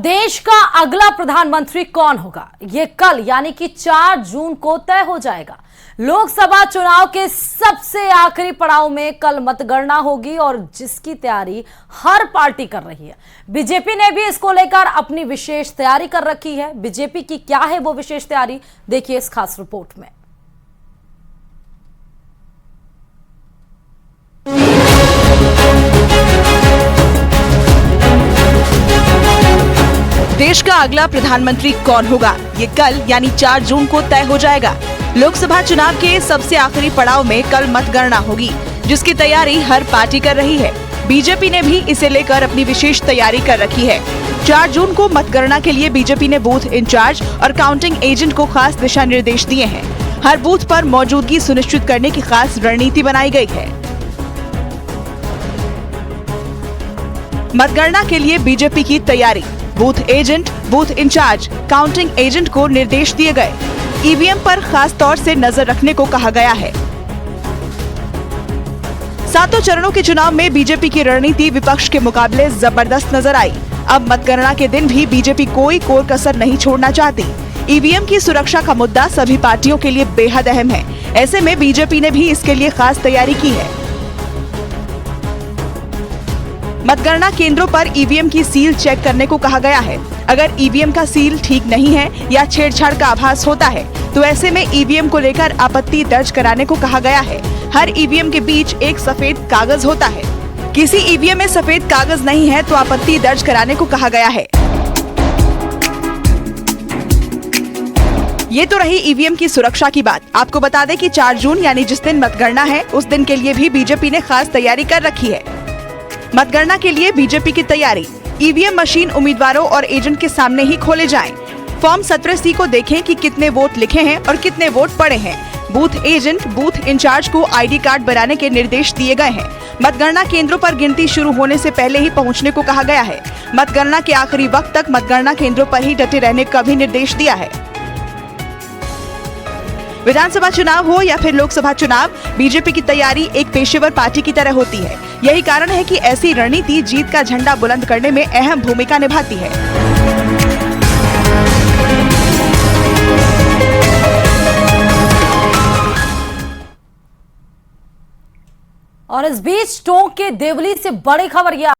देश का अगला प्रधानमंत्री कौन होगा, ये कल यानी कि 4 जून को तय हो जाएगा। लोकसभा चुनाव के सबसे आखिरी पड़ाव में कल मतगणना होगी और जिसकी तैयारी हर पार्टी कर रही है। बीजेपी ने भी इसको लेकर अपनी विशेष तैयारी कर रखी है। बीजेपी की क्या है वो विशेष तैयारी, देखिए इस खास रिपोर्ट में। देश का अगला प्रधानमंत्री कौन होगा, ये कल यानी 4 जून को तय हो जाएगा। लोकसभा चुनाव के सबसे आखिरी पड़ाव में कल मतगणना होगी, जिसकी तैयारी हर पार्टी कर रही है। बीजेपी ने भी इसे लेकर अपनी विशेष तैयारी कर रखी है। 4 जून को मतगणना के लिए बीजेपी ने बूथ इंचार्ज और काउंटिंग एजेंट को खास दिशा निर्देश दिए हैं। हर बूथ पर मौजूदगी सुनिश्चित करने की खास रणनीति बनाई गई है। मतगणना के लिए बीजेपी की तैयारी, booth agent, booth in-charge, counting agent को निर्देश दिए गए। ईवीएम पर खास तौर से नजर रखने को कहा गया है। 7 चरणों के चुनाव में बीजेपी की रणनीति विपक्ष के मुकाबले जबरदस्त नजर आई। अब मतगणना के दिन भी बीजेपी कोई कोर कसर नहीं छोड़ना चाहती। ईवीएम की सुरक्षा का मुद्दा सभी पार्टियों के लिए बेहद अहम है। ऐसे में बीजेपी ने भी इसके लिए खास तैयारी की है। मतगणना केंद्रों पर ईवीएम की सील चेक करने को कहा गया है। अगर ईवीएम का सील ठीक नहीं है या छेड़छाड़ का आभास होता है तो ऐसे में ईवीएम को लेकर आपत्ति दर्ज कराने को कहा गया है। हर ईवीएम के बीच एक सफेद कागज होता है। किसी ईवीएम में सफेद कागज नहीं है तो आपत्ति दर्ज कराने को कहा गया है। ये तो रही ईवीएम की सुरक्षा की बात। आपको बता दें कि 4 जून यानी जिस दिन मतगणना है उस दिन के लिए भी बीजेपी ने खास तैयारी कर रखी है। मतगणना के लिए बीजेपी की तैयारी, ईवीएम मशीन उम्मीदवारों और एजेंट के सामने ही खोले जाएं। फॉर्म 17C को देखें कि कितने वोट लिखे हैं और कितने वोट पड़े हैं। बूथ एजेंट, बूथ इंचार्ज को आईडी कार्ड बनाने के निर्देश दिए गए हैं। मतगणना केंद्रों पर गिनती शुरू होने से पहले ही पहुंचने को कहा गया है। मतगणना के आखिरी वक्त तक मतगणना केंद्रों पर ही डटे रहने का भी निर्देश दिया है। विधानसभा चुनाव हो या फिर लोकसभा चुनाव, बीजेपी की तैयारी एक पेशेवर पार्टी की तरह होती है। यही कारण है कि ऐसी रणनीति जीत का झंडा बुलंद करने में अहम भूमिका निभाती है। और इस बीच टोंक के देवली से बड़ी खबर यह